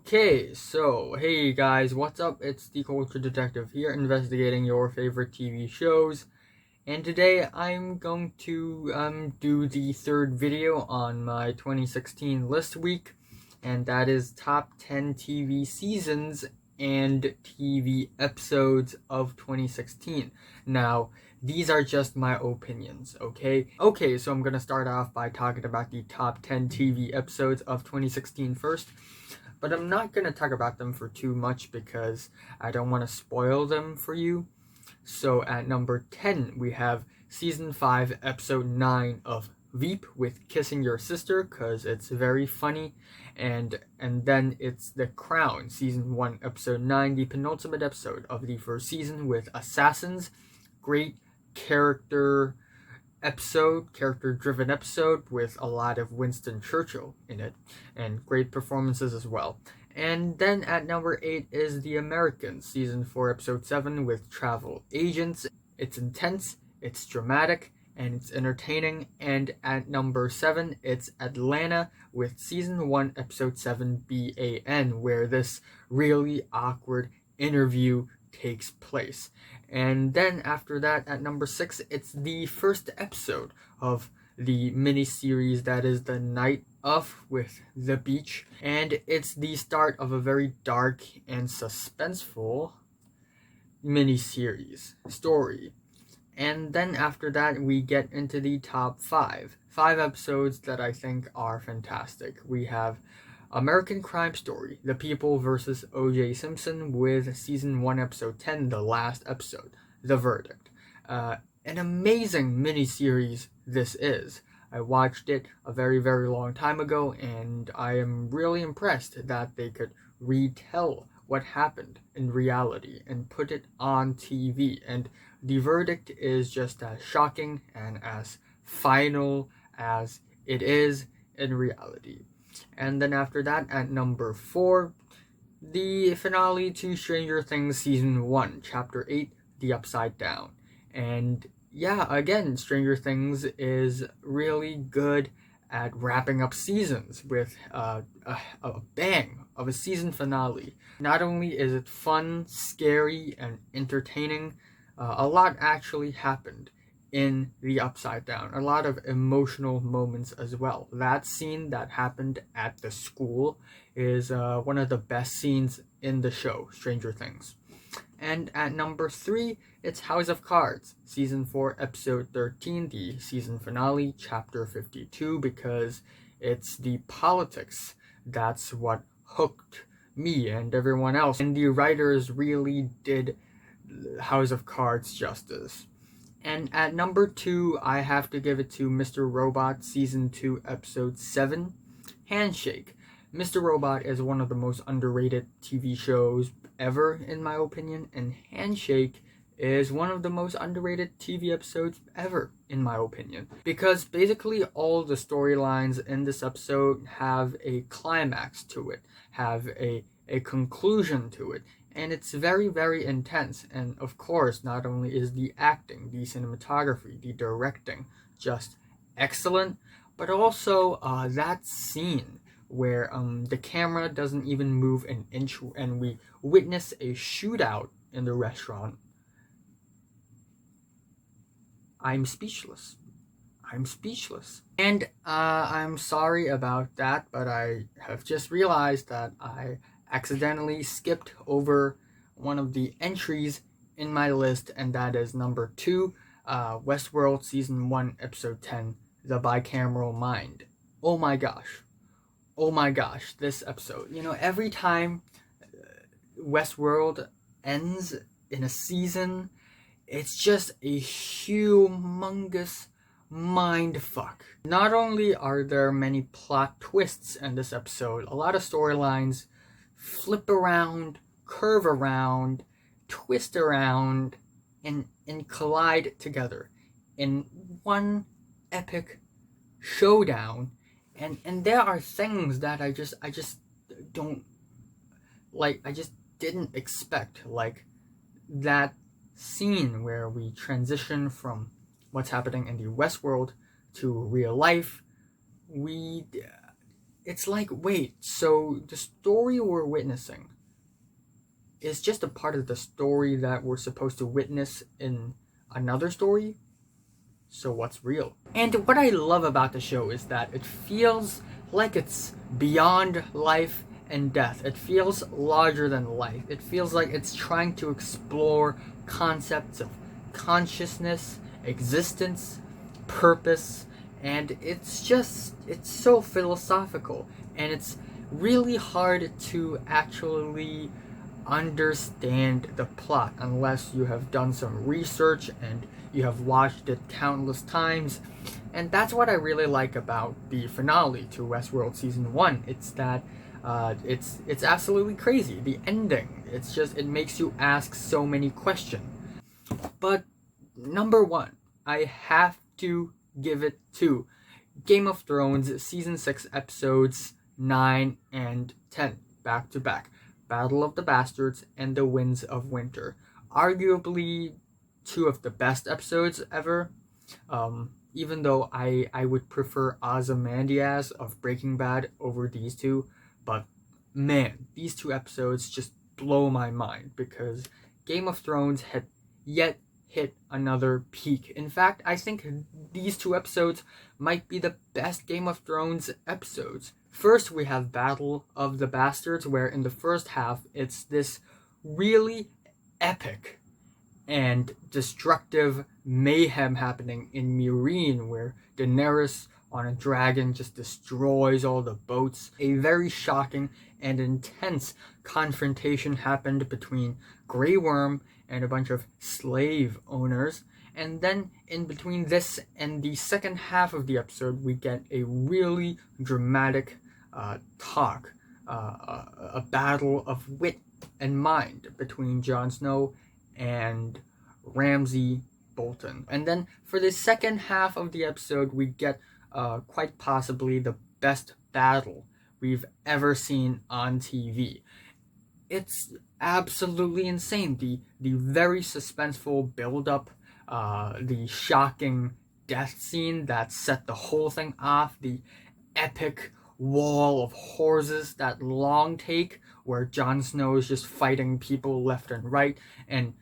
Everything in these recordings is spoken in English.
Okay, so hey guys, what's up? It's the Culture Detective here, investigating your favorite TV shows. And today I'm going to do the third video on my 2016 list week, and that is top 10 TV seasons and TV episodes of 2016. Now, these are just my opinions, okay? Okay, so I'm gonna start off by talking about the top 10 TV episodes of 2016 first. But I'm not going to talk about them for too much because I don't want to spoil them for you. So at number 10, we have Season 5, Episode 9 of Veep with Kissing Your Sister, because it's very funny. And then it's The Crown, Season 1, Episode 9, the penultimate episode of the first season with Assassins. Great character-driven episode with a lot of Winston Churchill in it, and great performances as well. And then at number 8 is The Americans, Season 4, Episode 7 with Travel Agents. It's intense, it's dramatic, and it's entertaining. And at number 7, it's Atlanta with Season 1, Episode 7, B.A.N, where this really awkward interview takes place. And then after that, at number 6, it's the first episode of the mini-series that is The Night Of with The Beach, and it's the start of a very dark and suspenseful mini-series story. And then after that, we get into the top 5 episodes that I think are fantastic. We have American Crime Story, The People vs. O.J. Simpson with Season 1, Episode 10, the last episode, The Verdict. An amazing miniseries this is. I watched it a very, very long time ago, and I am really impressed that they could retell what happened in reality and put it on TV. And The Verdict is just as shocking and as final as it is in reality. And then after that, at number 4, the finale to Stranger Things Season 1, Chapter 8, The Upside Down. And yeah, again, Stranger Things is really good at wrapping up seasons with a bang of a season finale. Not only is it fun, scary, and entertaining, a lot actually happened in The Upside Down. A lot of emotional moments as well. That scene that happened at the school is one of the best scenes in the show, Stranger Things. And at number 3, it's House of Cards, Season 4, Episode 13, the season finale, Chapter 52, because it's the politics that's what hooked me and everyone else. And the writers really did House of Cards justice. And at number 2, I have to give it to Mr.Robot Season 2, Episode 7, Handshake. Mr. Robot is one of the most underrated TV shows ever, in my opinion, and Handshake is one of the most underrated TV episodes ever, in my opinion. Because basically all the storylines in this episode have a climax to it, have a conclusion to it. And it's very, very intense. And of course, not only is the acting, the cinematography, the directing just excellent, but also that scene where the camera doesn't even move an inch and we witness a shootout in the restaurant. I'm speechless. And I'm sorry about that, but I have just realized that I accidentally skipped over one of the entries in my list, and that is number 2, Westworld Season 1, Episode 10, The Bicameral Mind. Oh my gosh, this episode. You know, every time Westworld ends in a season, it's just a humongous mind fuck. Not only are there many plot twists in this episode, a lot of storylines flip around, curve around, twist around, and collide together in one epic showdown. And there are things that I just don't like. I just didn't expect, like that scene where we transition from what's happening in the Westworld to real life. it's like, wait, so the story we're witnessing is just a part of the story that we're supposed to witness in another story? So what's real? And what I love about the show is that it feels like it's beyond life and death. It feels larger than life. It feels like it's trying to explore concepts of consciousness, existence, purpose, and it's so philosophical, and it's really hard to actually understand the plot unless you have done some research and you have watched it countless times. And that's what I really like about the finale to Westworld Season 1. It's that it's absolutely crazy. The ending, it makes you ask so many questions. But number one, I have to give it to Game of Thrones Season 6 episodes 9 and 10, back to back. Battle of the Bastards and The Winds of Winter. Arguably two of the best episodes ever. Even though I would prefer Ozymandias of Breaking Bad over these two. But man, these two episodes just blow my mind because Game of Thrones had yet hit another peak. In fact, I think these two episodes might be the best Game of Thrones episodes. First, we have Battle of the Bastards, where in the first half, it's this really epic and destructive mayhem happening in Meereen, where Daenerys on a dragon just destroys all the boats. A very shocking and intense confrontation happened between Grey Worm and a bunch of slave owners. And then in between this and the second half of the episode, we get a really dramatic talk, a battle of wit and mind between Jon Snow and Ramsay Bolton. And then for the second half of the episode, we get quite possibly the best battle we've ever seen on TV. It's absolutely insane. The very suspenseful build-up, the shocking death scene that set the whole thing off, the epic wall of horses, that long take where Jon Snow is just fighting people left and right, and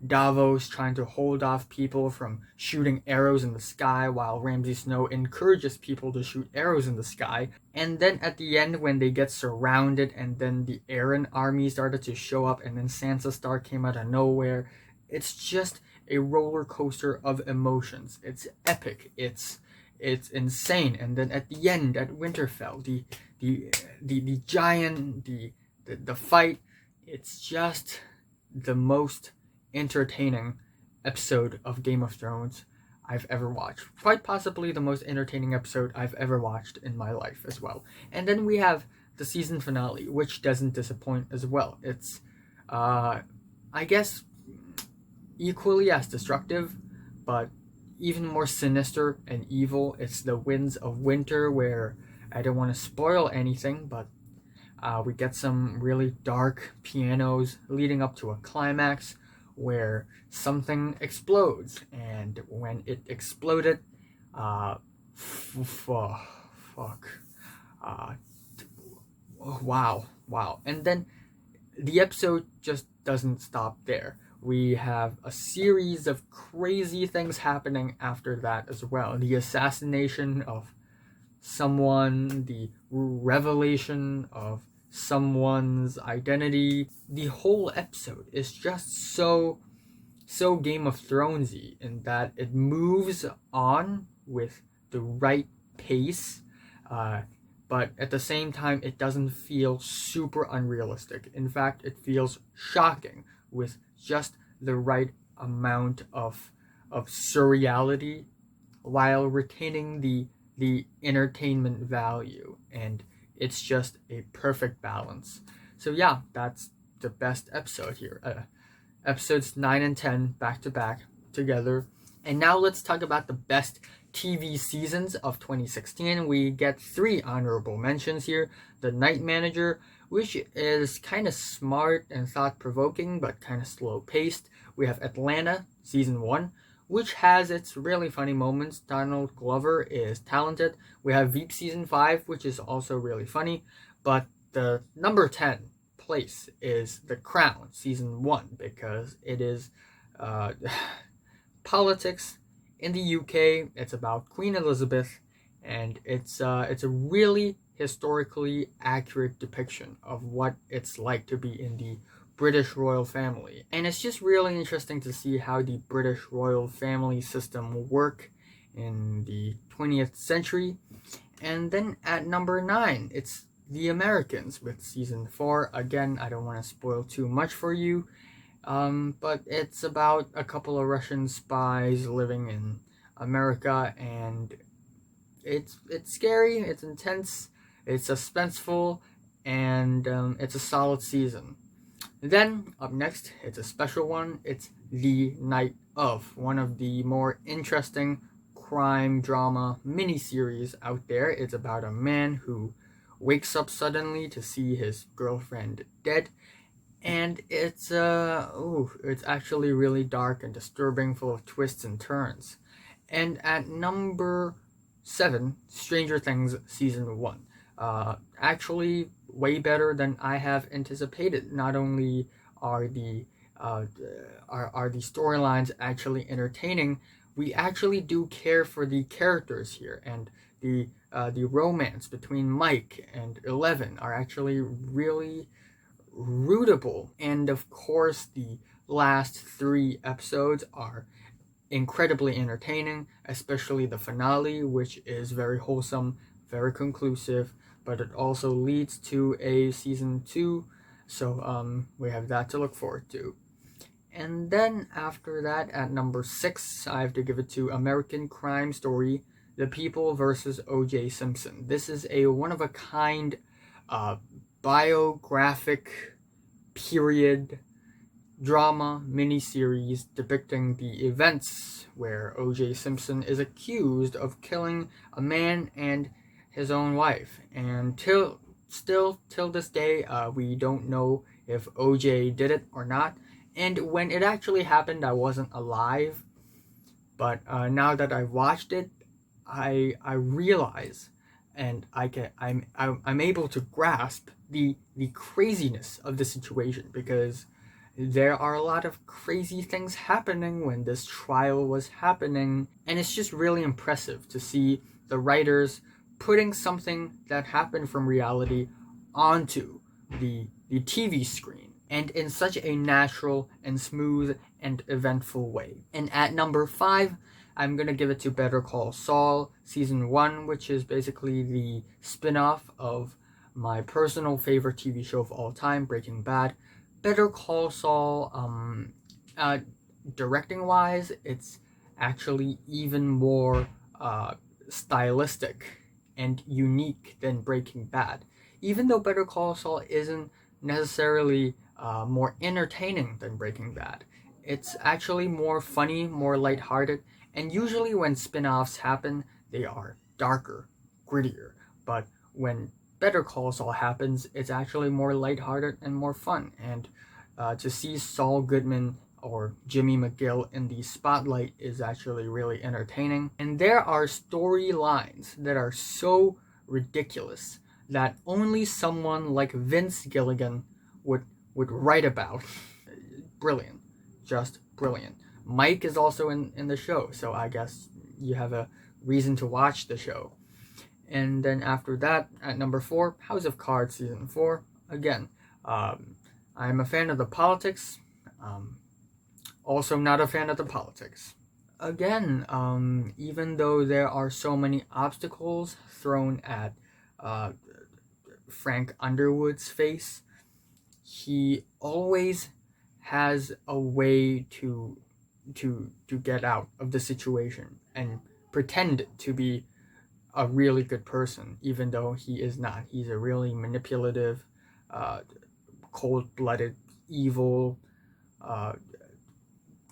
Davos trying to hold off people from shooting arrows in the sky while Ramsay Snow encourages people to shoot arrows in the sky. And then at the end, when they get surrounded and then the Aaron army started to show up and then Sansa Stark came out of nowhere, it's just a roller coaster of emotions. It's epic. It's insane. And then at the end, at Winterfell, the giant, the fight, it's just the most entertaining episode of Game of Thrones I've ever watched. Quite possibly the most entertaining episode I've ever watched in my life as well. And then we have the season finale, which doesn't disappoint as well. It's, I guess, equally as destructive, but even more sinister and evil. It's the Winds of Winter, where I don't want to spoil anything, but we get some really dark pianos leading up to a climax where something explodes, and when it exploded, wow. And then the episode just doesn't stop there. We have a series of crazy things happening after that as well. The assassination of someone, the revelation of someone's identity. The whole episode is just so Game of Thronesy in that it moves on with the right pace, but at the same time it doesn't feel super unrealistic. In fact, it feels shocking with just the right amount of surreality while retaining the entertainment value, and it's just a perfect balance. So yeah, that's the best episode here. Episodes 9 and 10 back to back together. And now let's talk about the best TV seasons of 2016. We get 3 honorable mentions here. The Night Manager, which is kind of smart and thought-provoking, but kind of slow-paced. We have Atlanta, Season 1, which has its really funny moments. Donald Glover is talented. We have Veep Season 5, which is also really funny. But the number 10 place is The Crown Season 1 because it is politics in the UK. It's about Queen Elizabeth, and it's a really historically accurate depiction of what it's like to be in the British royal family. And it's just really interesting to see how the British royal family system work in the 20th century. And then at number 9, it's The Americans with Season 4. Again, I don't want to spoil too much for you, but it's about a couple of Russian spies living in America, and it's scary, it's intense, it's suspenseful, and it's a solid season. Then, up next, it's a special one. It's The Night Of, one of the more interesting crime drama miniseries out there. It's about a man who wakes up suddenly to see his girlfriend dead, and it's actually really dark and disturbing, full of twists and turns. And at number 7, Stranger Things Season 1. Actually way better than I have anticipated. Not only are the storylines actually entertaining, we actually do care for the characters here, and the romance between Mike and Eleven are actually really rootable. And of course, the last 3 episodes are incredibly entertaining, especially the finale, which is very wholesome, very conclusive, but it also leads to a season 2, so we have that to look forward to. And then after that, at number 6, I have to give it to American Crime Story, The People versus O.J. Simpson. This is a one-of-a-kind biographic period drama miniseries depicting the events where O.J. Simpson is accused of killing a man and his own wife. And till this day, we don't know if O.J. did it or not. And when it actually happened, I wasn't alive. But now that I've watched it, I realize, and I'm able to grasp the craziness of the situation, because there are a lot of crazy things happening when this trial was happening, and it's just really impressive to see the writers putting something that happened from reality onto the TV screen, and in such a natural and smooth and eventful way. And at number 5, I'm gonna give it to Better Call Saul Season 1, which is basically the spin-off of my personal favorite TV show of all time, Breaking Bad. Better Call Saul, directing wise, it's actually even more stylistic and unique than Breaking Bad. Even though Better Call Saul isn't necessarily more entertaining than Breaking Bad, it's actually more funny, more lighthearted, and usually when spin-offs happen, they are darker, grittier. But when Better Call Saul happens, it's actually more lighthearted and more fun. And to see Saul Goodman or Jimmy McGill in the spotlight is actually really entertaining. And there are storylines that are so ridiculous that only someone like Vince Gilligan would write about. Brilliant. Just brilliant. Mike is also in the show, so I guess you have a reason to watch the show. And then after that, at number 4, House of Cards Season 4. Again, I'm a fan of the politics. Also not a fan of the politics. Again, even though there are so many obstacles thrown at Frank Underwood's face, he always has a way to get out of the situation and pretend to be a really good person, even though he is not. He's a really manipulative, cold-blooded, evil,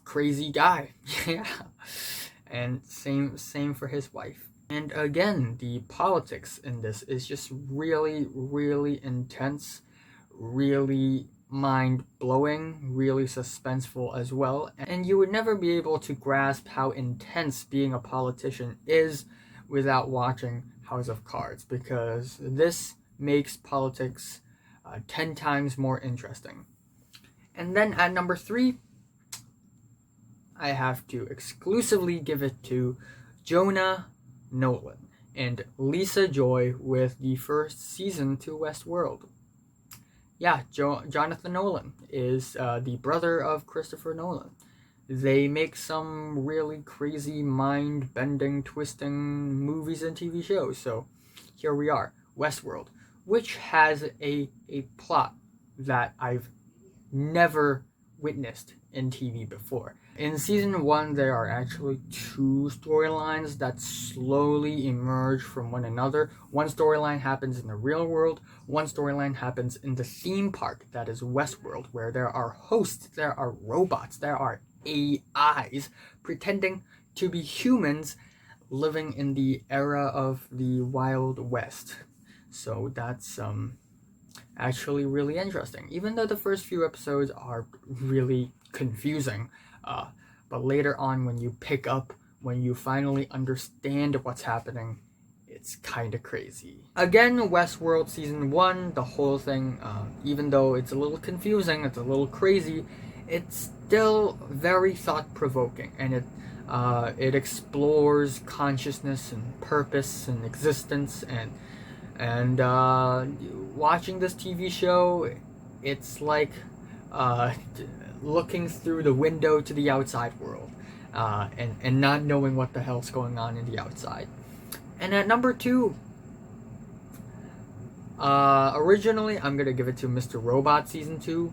crazy guy. Yeah. And same for his wife. And again, the politics in this is just really, really intense, really mind-blowing, really suspenseful as well, and you would never be able to grasp how intense being a politician is without watching House of Cards, because this makes politics 10 times more interesting. And then at number 3, I have to exclusively give it to Jonah Nolan and Lisa Joy with the first season to Westworld. Yeah, Jonathan Nolan is the brother of Christopher Nolan. They make some really crazy, mind-bending, twisting movies and TV shows. So here we are, Westworld, which has a plot that I've never witnessed in TV before. In season 1, there are actually 2 storylines that slowly emerge from one another. One storyline happens in the real world, one storyline happens in the theme park that is Westworld, where there are hosts, there are robots, there are AIs pretending to be humans living in the era of the Wild West. So that's actually really interesting, even though the first few episodes are really confusing, but later on when you pick up, when you finally understand what's happening, it's kind of crazy. Again, Westworld season 1, the whole thing, even though it's a little confusing, it's a little crazy, it's still very thought-provoking, and it explores consciousness and purpose and existence, and watching this TV show, it's like looking through the window to the outside world, and not knowing what the hell's going on in the outside. And at number 2, originally I'm gonna give it to Mr.Robot season 2,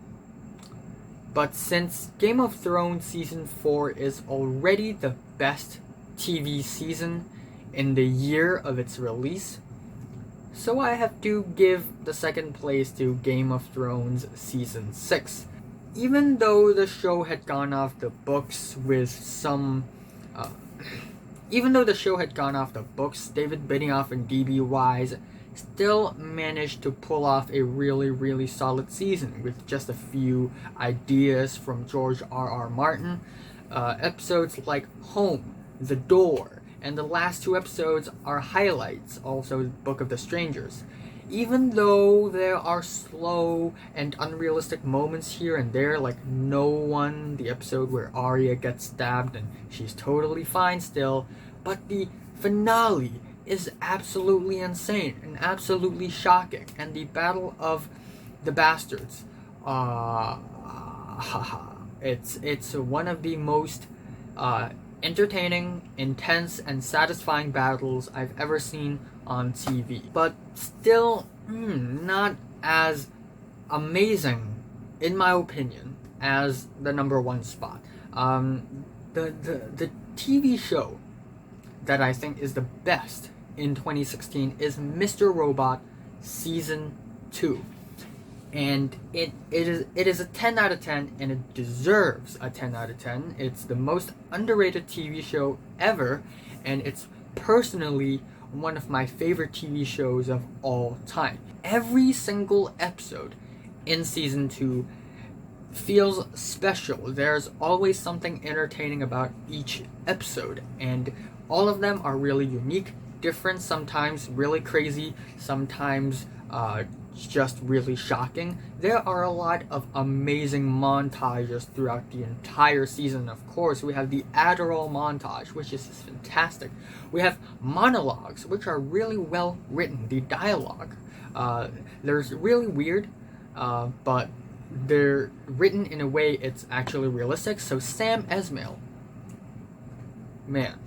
but since Game of Thrones season 4 is already the best TV season in the year of its release, so I have to give the second place to Game of Thrones season 6. Even though the show had gone off the books with some David Benioff and D.B. Wise still managed to pull off a really, really solid season with just a few ideas from George R.R. Martin. Episodes like Home, The Door, and the last 2 episodes are highlights, also Book of the Strangers. Even though there are slow and unrealistic moments here and there, like No One, the episode where Arya gets stabbed and she's totally fine still, but the finale is absolutely insane and absolutely shocking, and the Battle of the Bastards, it's one of the most entertaining, intense, and satisfying battles I've ever seen on TV. But still, not as amazing, in my opinion, as the number 1 spot. The TV show that I think is the best in 2016 is Mr.Robot Season 2. And it is a 10 out of 10, and it deserves a 10 out of 10. It's the most underrated TV show ever, and it's personally one of my favorite TV shows of all time. Every single episode in Season 2 feels special. There's always something entertaining about each episode, and all of them are really unique, different, sometimes really crazy, sometimes just really shocking. There are a lot of amazing montages throughout the entire season. Of course, we have the Adderall montage, which is fantastic. We have monologues, which are really well written. The dialogue, there's really weird, but they're written in a way it's actually realistic. So Sam Esmail, man,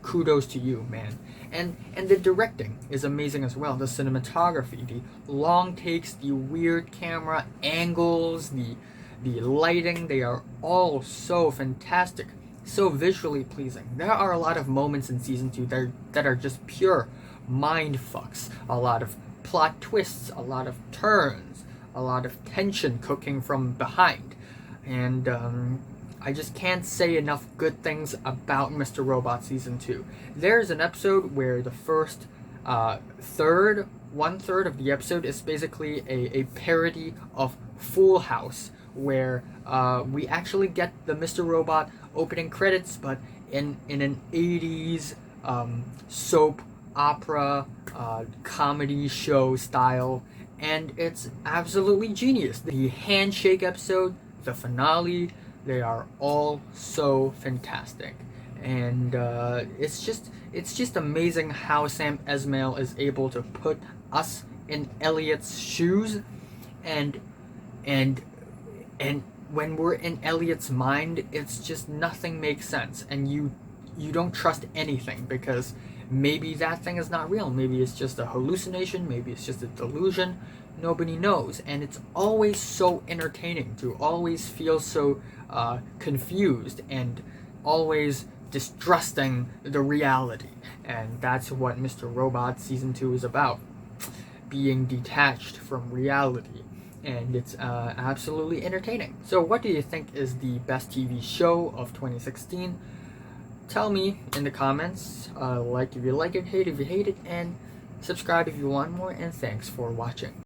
kudos to you, man. And the directing is amazing as well. The cinematography, the long takes, the weird camera angles, the lighting, they are all so fantastic, so visually pleasing. There are a lot of moments in Season 2 that are just pure mind fucks. A lot of plot twists, a lot of turns, a lot of tension cooking from behind. And I just can't say enough good things about Mr. Robot Season 2. There's an episode where the first third 1/3 of the episode is basically a parody of Full House, where we actually get the Mr. Robot opening credits, but in an 80s soap opera comedy show style, and it's absolutely genius. The handshake episode, the finale, they are all so fantastic, and it's just amazing how Sam Esmail is able to put us in Elliot's shoes, and and and when we're in Elliot's mind, it's just nothing makes sense, and you don't trust anything, because maybe that thing is not real, maybe it's just a hallucination, maybe it's just a delusion, nobody knows. And it's always so entertaining to always feel so confused and always distrusting the reality. And that's what Mr. Robot Season 2 is about, being detached from reality. And it's absolutely entertaining. So what do you think is the best TV show of 2016? Tell me in the comments. Like if you like it, hate if you hate it, and subscribe if you want more, and thanks for watching.